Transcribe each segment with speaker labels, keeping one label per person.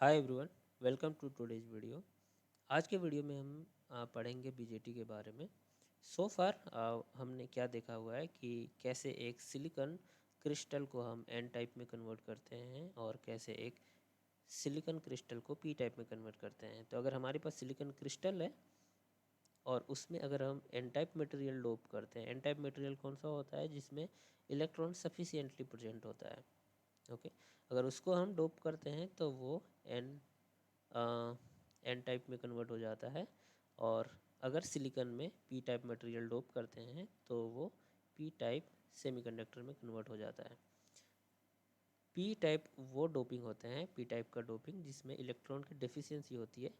Speaker 1: Hi everyone, welcome to today's video. आज के video में हम पढ़ेंगे बीजेटी के बारे में। सो फार हमने क्या देखा हुआ है कि कैसे एक सिलिकॉन क्रिस्टल को हम एन टाइप में कन्वर्ट करते हैं और कैसे एक सिलिकॉन क्रिस्टल को पी टाइप में कन्वर्ट करते हैं। तो अगर हमारे पास सिलिकॉन क्रिस्टल है और उसमें अगर हम एन टाइप मटेरियल डोप करते हैं, एन टाइप मटेरियल कौन सा होता है जिसमें इलेक्ट्रॉन सफिशिएंटली प्रेजेंट होता है। ओके, अगर उसको हम डोप करते हैं तो वो एन एन टाइप में कन्वर्ट हो जाता है। और अगर सिलिकॉन में पी टाइप मटेरियल डोप करते हैं तो वो पी टाइप सेमीकंडक्टर में कन्वर्ट हो जाता है। पी टाइप वो डोपिंग होते हैं, पी टाइप का डोपिंग जिसमें इलेक्ट्रॉन की डेफिशिएंसी होती है,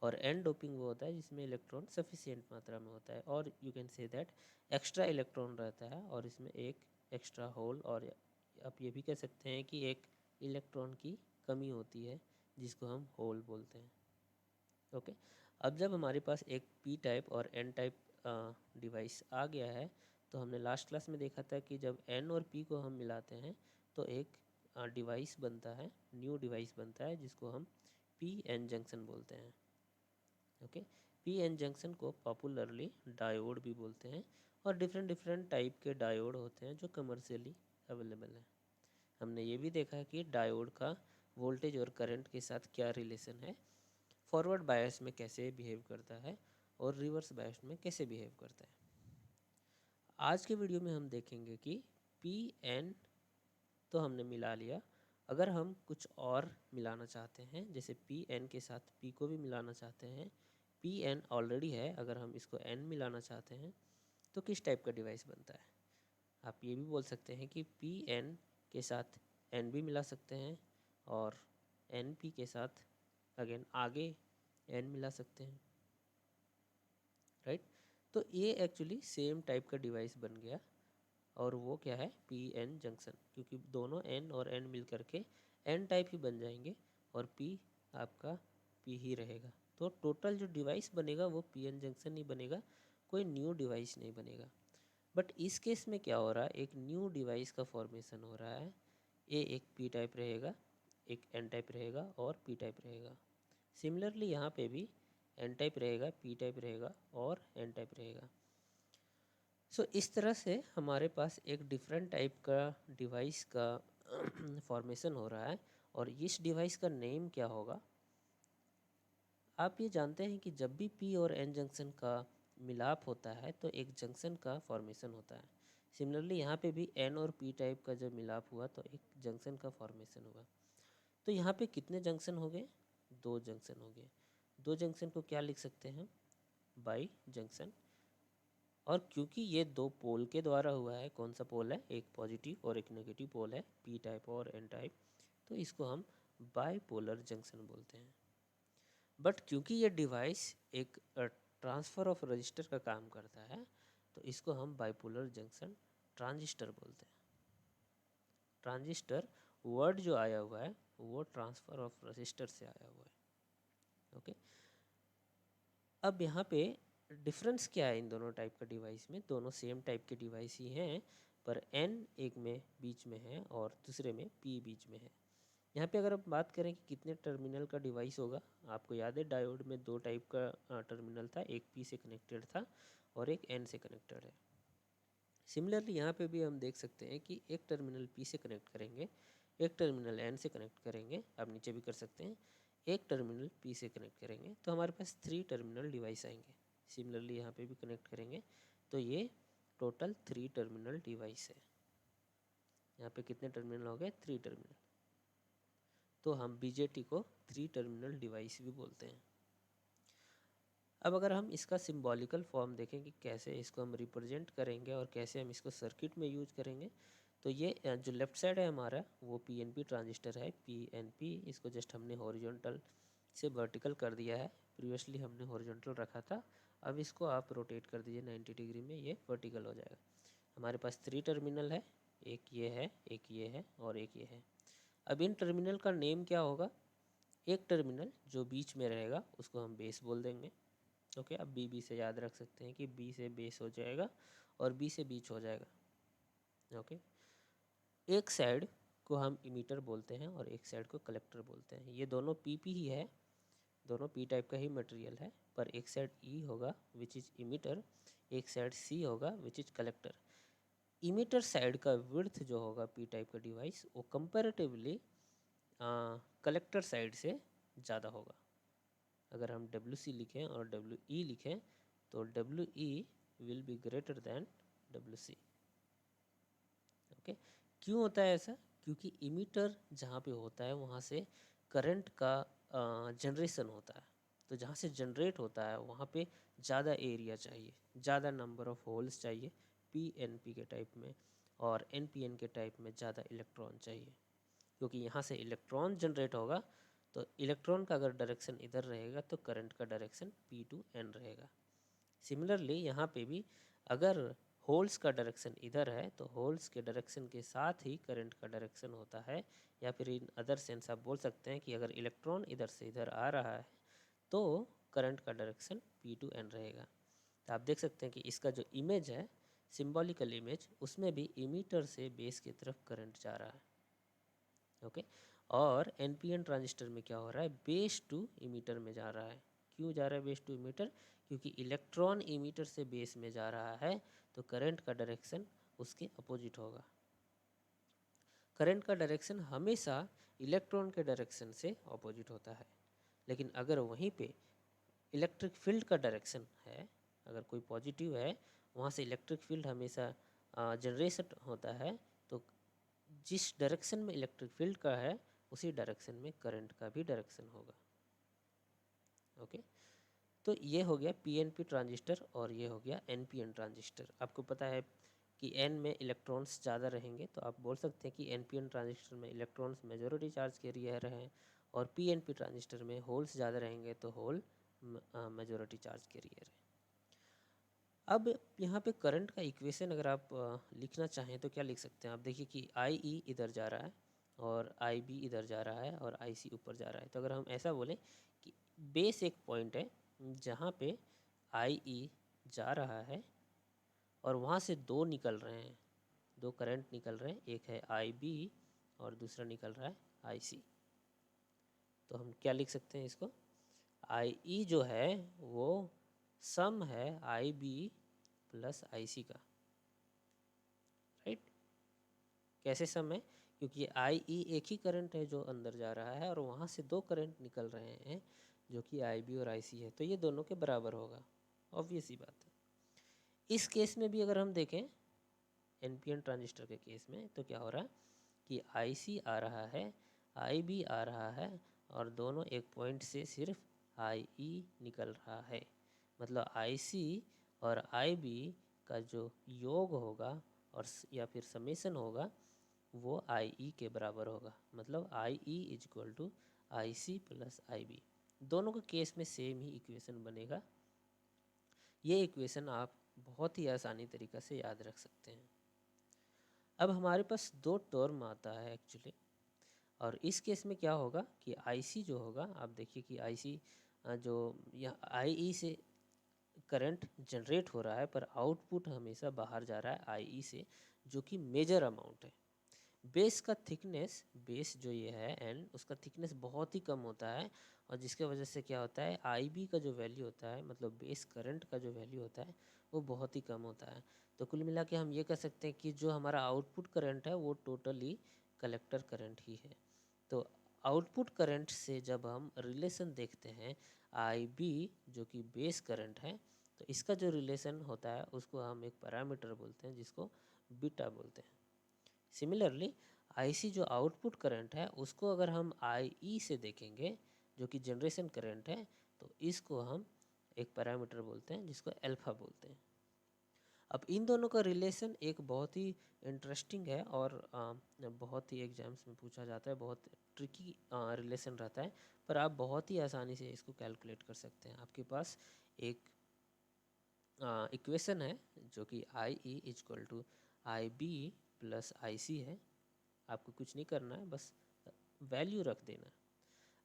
Speaker 1: और एन डोपिंग वो होता है जिसमें इलेक्ट्रॉन सफिशिएंट मात्रा में होता है, और you can say that extra electron रहता है और इसमें एक एक्स्ट्रा होल, और आप ये भी कह सकते हैं कि एक इलेक्ट्रॉन की कमी होती है जिसको हम होल बोलते हैं। ओके, अब जब हमारे पास एक पी टाइप और एन टाइप डिवाइस आ गया है, तो हमने लास्ट क्लास में देखा था कि जब एन और पी को हम मिलाते हैं तो एक डिवाइस बनता है, न्यू डिवाइस बनता है जिसको हम पी एन जंक्शन बोलते हैं। ओके, पी एन जंक्शन को पॉपुलरली डायोड भी बोलते हैं, और डिफरेंट डिफरेंट टाइप के डायोड होते हैं जो कमर्शियली अवेलेबल हैं। हमने ये भी देखा है कि डायोड का वोल्टेज और करंट के साथ क्या रिलेशन है, फॉरवर्ड बायस में कैसे बिहेव करता है और रिवर्स बायस में कैसे बिहेव करता है। आज के वीडियो में हम देखेंगे कि पी एन तो हमने मिला लिया, अगर हम कुछ और मिलाना चाहते हैं, जैसे पी एन के साथ पी को भी मिलाना चाहते हैं, पी एन ऑलरेडी है, अगर हम इसको एन मिलाना चाहते हैं तो किस टाइप का डिवाइस बनता है। आप ये भी बोल सकते हैं कि पी एन के साथ एन भी मिला सकते हैं और एन पी के साथ अगेन आगे एन मिला सकते हैं, राइट। तो ये एक्चुअली सेम टाइप का डिवाइस बन गया, और वो क्या है, पी एन जंक्शन, क्योंकि दोनों एन और एन मिल करके एन टाइप ही बन जाएंगे और पी आपका पी ही रहेगा। तो टोटल जो डिवाइस बनेगा वो पी एन जंक्शन ही बनेगा, कोई न्यू डिवाइस नहीं बनेगा। बट इस केस में क्या हो रहा है, एक न्यू डिवाइस का फॉर्मेशन हो रहा है। ये एक पी टाइप रहेगा, एक एन टाइप रहेगा और पी टाइप रहेगा। सिमिलरली यहाँ पे भी एन टाइप रहेगा, पी टाइप रहेगा और एन टाइप रहेगा। सो इस तरह से हमारे पास एक डिफरेंट टाइप का डिवाइस का फॉर्मेशन हो रहा है। और इस डिवाइस का नेम क्या होगा, आप ये जानते हैं कि जब भी पी और एन जंक्शन का मिलाप होता है तो एक जंक्शन का फॉर्मेशन होता है। सिमिलरली यहाँ पे भी एन और पी टाइप का जब मिलाप हुआ तो एक जंक्शन का फॉर्मेशन हुआ। तो यहाँ पे कितने जंक्शन हो गए, दो जंक्शन हो गए। दो जंक्शन को क्या लिख सकते हैं, बाई जंक्शन। और क्योंकि ये दो पोल के द्वारा हुआ है, कौन सा पोल है, एक पॉजिटिव और एक नेगेटिव पोल है, पी टाइप और एन टाइप, तो इसको हम बाईपोलर जंक्शन बोलते हैं। बट क्योंकि ये डिवाइस एक ट्रांसफ़र ऑफ रजिस्टर का काम करता है, तो इसको हम बाईपोलर जंक्शन ट्रांजिस्टर बोलते हैं। ट्रांजिस्टर वर्ड जो आया हुआ है वो ट्रांसफ़र ऑफ रजिस्टर से आया हुआ है। ओके, अब यहाँ पे डिफरेंस क्या है इन दोनों टाइप का डिवाइस में, दोनों सेम टाइप के डिवाइस ही हैं, पर एन एक में बीच में है और दूसरे में पी बीच में है। यहाँ पे अगर आप बात करें कि कितने टर्मिनल का डिवाइस होगा, आपको याद है डायोड में दो टाइप का टर्मिनल था, एक पी से कनेक्टेड था और एक एन से कनेक्टेड है। सिमिलरली यहाँ पे भी हम देख सकते हैं कि एक टर्मिनल पी से कनेक्ट करेंगे, एक टर्मिनल एन से कनेक्ट करेंगे, आप नीचे भी कर सकते हैं, एक टर्मिनल पी से कनेक्ट करेंगे, तो हमारे पास 3 टर्मिनल डिवाइस आएंगे। सिमिलरली यहाँ पे भी कनेक्ट करेंगे तो ये टोटल 3 टर्मिनल डिवाइस है। यहाँ पे कितने टर्मिनल हो गए, 3 टर्मिनल। तो हम बीजेटी को 3 टर्मिनल डिवाइस भी बोलते हैं। अब अगर हम इसका सिंबॉलिकल फॉर्म देखें कि कैसे इसको हम रिप्रेजेंट करेंगे और कैसे हम इसको सर्किट में यूज करेंगे, तो ये जो लेफ़्ट साइड है हमारा वो पीएनपी ट्रांजिस्टर है, पीएनपी। इसको जस्ट हमने हॉरिजॉन्टल से वर्टिकल कर दिया है, प्रीवियसली हमने हॉरिजॉन्टल रखा था, अब इसको आप रोटेट कर दीजिए 90 डिग्री में, ये वर्टिकल हो जाएगा। हमारे पास 3 टर्मिनल है, एक ये है, एक ये है और एक ये है। अब इन टर्मिनल का नेम क्या होगा, एक टर्मिनल जो बीच में रहेगा उसको हम बेस बोल देंगे। ओके, अब बी से याद रख सकते हैं कि बी से बेस हो जाएगा और बी से बीच हो जाएगा। ओके, एक साइड को हम इमीटर बोलते हैं और एक साइड को कलेक्टर बोलते हैं। ये दोनों पीपी ही है, दोनों पी टाइप का ही मटेरियल है, पर एक साइड ई होगा विच इज़ इमीटर, एक साइड सी होगा which is collector. Emitter side का विड्थ जो होगा पी टाइप का डिवाइस वो कंपैरेटिवली कलेक्टर साइड से ज़्यादा होगा। अगर हम WC लिखें और WE लिखें तो WE will be greater than WC। Okay, क्यों होता है ऐसा? क्योंकि इमीटर जहाँ पे होता है वहाँ से करंट का जनरेशन होता है, तो जहाँ से जनरेट होता है वहाँ पे ज़्यादा एरिया चाहिए, ज़्यादा नंबर ऑफ होल्स चाहिए PNP के टाइप में, और NPN के टाइप में ज़्यादा इलेक्ट्रॉन चाहिए। क्योंकि यहाँ से इलेक्ट्रॉन जनरेट होगा, तो इलेक्ट्रॉन का अगर डायरेक्शन इधर रहेगा तो करंट का डायरेक्शन P to N रहेगा। सिमिलरली यहाँ पे भी अगर होल्स का डायरेक्शन इधर है तो होल्स के डायरेक्शन के साथ ही करंट का डायरेक्शन होता है, या फिर इन अदर सेंस आप बोल सकते हैं कि अगर इलेक्ट्रॉन इधर से इधर आ रहा है तो करंट का डायरेक्शन P to N रहेगा। तो आप देख सकते हैं कि इसका जो इमेज है, सिंबॉलिकल इमेज, उसमें भी इमीटर से बेस की तरफ करंट जा रहा है। ओके, और NPN ट्रांजिस्टर में क्या हो रहा है, बेस टू इमीटर में जा रहा है। क्यों जा रहा है बेस टू इमीटर? क्योंकि इलेक्ट्रॉन इमीटर से बेस में जा रहा है, तो करंट का डायरेक्शन उसके अपोजिट होगा। करंट का डायरेक्शन हमेशा इलेक्ट्रॉन के डायरेक्शन से अपोजिट होता है, लेकिन अगर वहीं पे इलेक्ट्रिक फील्ड का डायरेक्शन है, अगर कोई पॉजिटिव है, वहाँ से इलेक्ट्रिक फील्ड हमेशा जनरेशन होता है, तो जिस डायरेक्शन में इलेक्ट्रिक फील्ड का है उसी डायरेक्शन में करंट का भी डायरेक्शन होगा। ओके, तो ये हो गया PNP ट्रांजिस्टर और ये हो गया NPN ट्रांजिस्टर। आपको पता है कि N में इलेक्ट्रॉन्स ज़्यादा रहेंगे, तो आप बोल सकते हैं कि NPN ट्रांजिस्टर में इलेक्ट्रॉन्स मेजॉरिटी चार्ज कैरियर हैं, और PNP ट्रांजिस्टर में होल्स ज़्यादा रहेंगे तो होल मेजॉरिटी चार्ज कैरियर है। अब यहाँ पे करंट का इक्वेशन अगर आप लिखना चाहें तो क्या लिख सकते हैं? आप देखिए कि IE इधर जा रहा है और IB इधर जा रहा है और IC ऊपर जा रहा है। तो अगर हम ऐसा बोलें कि बेस एक पॉइंट है जहाँ पे IE जा रहा है और वहाँ से दो निकल रहे हैं, दो करंट निकल रहे हैं, एक है IB और दूसरा निकल रहा है IC। तो हम क्या लिख सकते हैं इसको? IE जो है वो सम है IB प्लस IC का, राइट? कैसे सम है? क्योंकि IE एक ही करंट है जो अंदर जा रहा है और वहाँ से दो करंट निकल रहे हैं जो कि IB और IC है, तो ये दोनों के बराबर होगा, ऑब्वियस ही बात है। इस केस में भी अगर हम देखें NPN ट्रांजिस्टर के केस में, तो क्या हो रहा है कि IC आ रहा है, IB आ रहा है, और दोनों एक पॉइंट से सिर्फ IE निकल रहा है। मतलब IC और IB का जो योग होगा और या फिर समेसन होगा वो IE के बराबर होगा। मतलब IE is equal to IC plus IB। दोनों के केस में सेम ही इक्वेशन बनेगा। ये इक्वेशन आप बहुत ही आसानी तरीक़ा से याद रख सकते हैं। अब हमारे पास दो टर्म आता है एक्चुअली, और इस केस में क्या होगा कि IC जो होगा, आप देखिए कि IC जो यहाँ IE से करंट जनरेट हो रहा है पर आउटपुट हमेशा बाहर जा रहा है IE से, जो कि मेजर अमाउंट है। बेस का थिकनेस, बेस जो ये है N, उसका थिकनेस बहुत ही कम होता है, और जिसके वजह से क्या होता है IB का जो वैल्यू होता है, मतलब बेस करंट का जो वैल्यू होता है वो बहुत ही कम होता है। तो कुल मिला के हम ये कह सकते हैं कि जो हमारा आउटपुट करंट है वो टोटली कलेक्टर करंट ही है। तो आउटपुट करंट से जब हम रिलेशन देखते हैं IB जो कि बेस करंट है, तो इसका जो रिलेशन होता है उसको हम एक पैरामीटर बोलते हैं जिसको बीटा बोलते हैं। सिमिलरली IC जो आउटपुट करंट है उसको अगर हम IE से देखेंगे जो कि जनरेशन करंट है, तो इसको हम एक पैरामीटर बोलते हैं जिसको अल्फा बोलते हैं। अब इन दोनों का रिलेशन एक बहुत ही इंटरेस्टिंग है और बहुत ही एग्जाम्स में पूछा जाता है, बहुत ट्रिकी रिलेशन रहता है, पर आप बहुत ही आसानी से इसको कैलकुलेट कर सकते हैं। आपके पास एक इक्वेशन है जो कि IE equal to IB plus IC है। आपको कुछ नहीं करना है, बस वैल्यू रख देना है।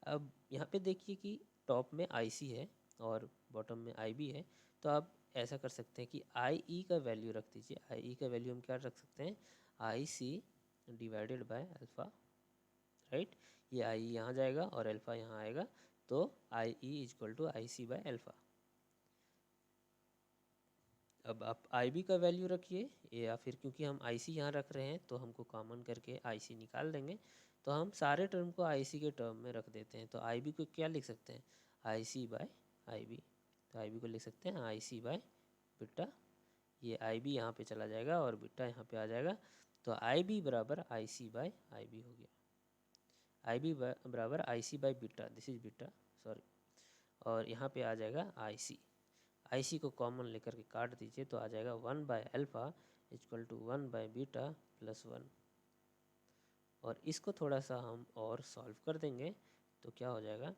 Speaker 1: अब यहाँ पे देखिए कि टॉप में IC है और बॉटम में IB है, तो आप ऐसा कर सकते हैं कि IE का वैल्यू रख दीजिए। IE का वैल्यू हम क्या रख सकते हैं, IC divided by alpha, right. ये आई यहाँ जाएगा और अल्फ़ा यहाँ आएगा, तो I E equal to I C by alpha. अब आप आई बी का वैल्यू रखिए, या फिर क्योंकि हम आई सी यहाँ रख रहे हैं तो हमको कॉमन करके आई सी निकाल देंगे, तो हम सारे टर्म को आई सी के टर्म में रख देते हैं। तो आई बी को क्या लिख सकते हैं, आई सी बाय आई बी। तो आई बी को लिख सकते हैं आई सी बाय बीटा, ये आई बी यहाँ पे चला जाएगा और बीटा यहाँ पे आ जाएगा, तो आई बी बराबर I C by I B हो गया। आई बी बराबर I C by beta, this is beta, sorry, और यहाँ पे आ जाएगा आई सी। आई सी को कॉमन लेकर के काट दीजिए तो आ जाएगा 1 by alpha equal to 1 by beta plus 1। और इसको थोड़ा सा हम और सॉल्व कर देंगे तो क्या हो जाएगा,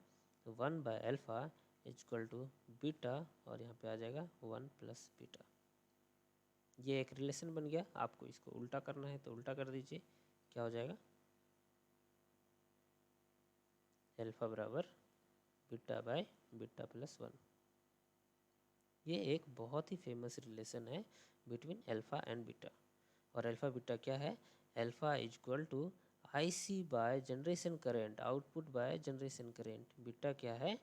Speaker 1: 1 by alpha equal to beta, और यहाँ पे आ जाएगा 1 प्लस बीटा। ये एक रिलेशन बन गया। आपको इसको उल्टा करना है तो उल्टा कर दीजिए, क्या हो जाएगा, अल्फ़ा बराबर बीटा बाय बीटा प्लस 1। ये एक बहुत ही फेमस रिलेशन है बिटवीन अल्फ़ा एंड बीटा। और अल्फ़ा बीटा क्या है, alpha equal to I C by generation current, output by generation current. Beta क्या है,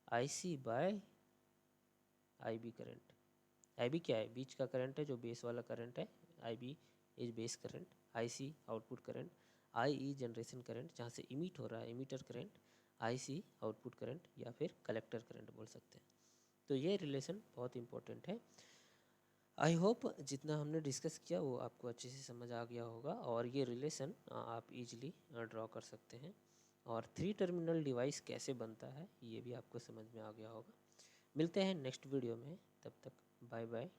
Speaker 1: I C by I B current. I B क्या है, बीच का करंट है, जो बेस वाला करंट है। I B is base current, I C output current, I E generation current जहाँ से इमिट हो रहा है, emitter current, I C output current या फिर कलेक्टर करंट बोल सकते हैं। तो ये रिलेशन बहुत इंपॉर्टेंट है। आई होप जितना हमने डिस्कस किया वो आपको अच्छे से समझ आ गया होगा, और ये रिलेशन आप इजीली ड्रॉ कर सकते हैं। और 3 टर्मिनल डिवाइस कैसे बनता है ये भी आपको समझ में आ गया होगा। मिलते हैं नेक्स्ट वीडियो में, तब तक बाय बाय।